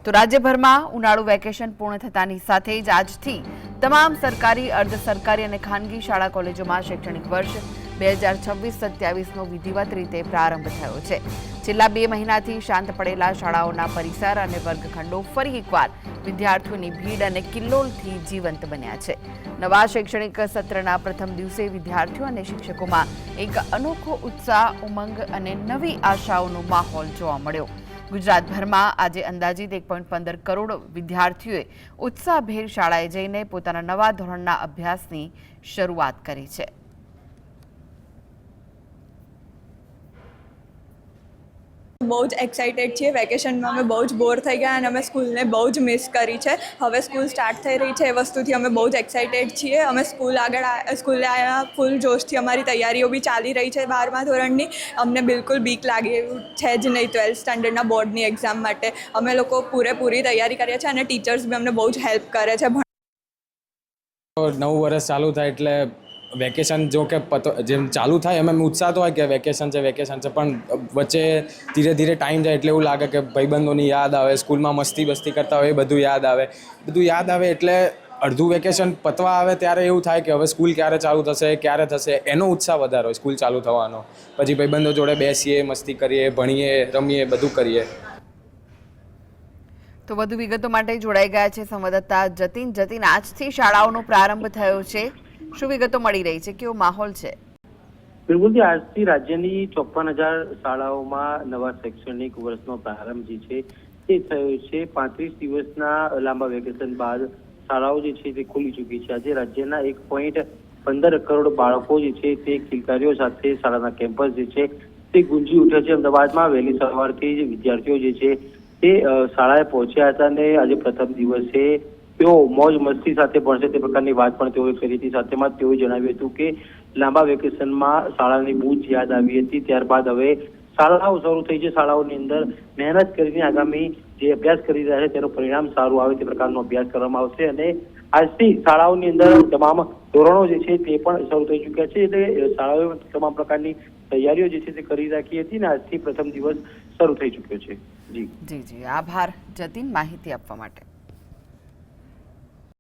તો રાજ્યભરમાં ઉનાળુ વેકેશન પૂર્ણ થતાની સાથે જ આજથી તમામ સરકારી, અર્ધ સરકારી અને ખાનગી શાળા કોલેજોમાં શૈક્ષણિક વર્ષ 2026-27નો વિધિવત રીતે પ્રારંભ થયો છે। છેલ્લા 2 મહિનાથી શાંત પડેલા શાળાઓના પરિસર અને વર્ગખંડો ફરી એકવાર વિદ્યાર્થીઓની ભીડ અને કિલ્લોલથી જીવંત બન્યા છે। નવા શૈક્ષણિક સત્રના પ્રથમ દિવસે વિદ્યાર્થીઓ અને શિક્ષકોમાં એક અનોખો ઉત્સાહ, ઉમંગ અને નવી આશાઓનો માહોલ જોવા મળ્યો। ગુજરાતભરમાં આજે અંદાજિત 1.15 કરોડ વિદ્યાર્થીઓએ ઉત્સાહભેર શાળાએ જઈને પોતાના નવા ધોરણના અભ્યાસની શરૂઆત કરી છે। बहुत एक्साइटेड छे। वेकेशन में अमे बहुत बोर थई गया अने अमे स्कूल ने बहुत मिस करी छे। हवे स्कूल स्टार्ट थई रही छे ए वस्तुथी अमे बहुत एक्साइटेड छीए। अमे स्कूले आया फूल जोशथी अमारी तैयारीओ बी चाली रही छे 12मा धोरणनी। अमने बिल्कुल बीक लागे एवुं छे ज नहीं 12th स्टेन्डर्डना बोर्डनी एक्जाम माटे। अमे लोको पूरेपूरी तैयारी करीए छे अने टीचर्स बी अमने बहुत हेल्प करे छे। नवुं वर्ष चालू थाय एटले वेकेशन जो कि जेम चालू थाय एम उत्साह तो होय कि वेकेशन छे पण वच्चे धीरे धीरे टाइम जाए एटले एवुं लागे कि भाईबंधोनी याद आवे, स्कूल में मस्ती बस्ती करता होय बधुं याद आवे एटले अर्धुं वेकेशन पतवा आवे त्यारे एवुं थाय कि हवे स्कूल क्यारे चालू थशे एनो उत्साह वधारे होय स्कूल चालू थवानो। पछी भाईबंधो जोड़े बेसीए, मस्ती करीए, भणीए, रमीए, बधुं करीए। तो વધુ વિગતો માટે જોડાઈ ગયા છે સંવાદદાતા જતીન। આજથી શાળાઓનો પ્રારંભ થયો છે, શું વિગતો મળી રહી છે, કેવો માહોલ છે? બિલકુલ, આજથી રાજ્યની 54,000 શાળાઓમાં નવા શૈક્ષણિક વર્ષનો પ્રારંભ જે છે તે થયો છે। 35 દિવસના લાંબા વેકેશન બાદ શાળાઓ જે છે તે ખુલી ચૂકી છે। આજે રાજ્યના 1.15 કરોડ બાળકો જે છે તે કિલકારીઓ સાથે શાળાના કેમ્પસ જે છે તે ગુંજી ઉઠ્યા છે। અમદાવાદમાં વહેલી સવારથી જ વિદ્યાર્થીઓ જે છે તે શાળાએ પહોંચ્યા હતા અને આજે પ્રથમ દિવસે તેઓ મોજ મસ્તી સાથે ભણશે તે પ્રકારની વાત પણ તેઓએ કરી હતી। સાથેમાં તેઓએ જણાવ્યું હતું કે લાંબા વેકેશનમાં શાળાની બહુ જ યાદ આવી હતી। ત્યારબાદ હવે શાળાઓ શરૂ થઈ છે। શાળાઓની અંદર મહેનત કરીને આગામી જે અભ્યાસ કરી રહ્યા છે તેનું પરિણામ સારું આવે તે પ્રકારનો અભ્યાસ કરવામાં આવશે અને આજથી શાળાઓની અંદર તમામ ધોરણો જે છે તે પણ શરૂ થઈ ચૂક્યા છે। એટલે શાળાઓએ તમામ પ્રકારની તૈયારીઓ જે છે તે કરી રાખી હતી અને આજથી પ્રથમ દિવસ શરૂ થઈ ચૂક્યો છે। જી આભાર જતીન માહિતી આપવા માટે।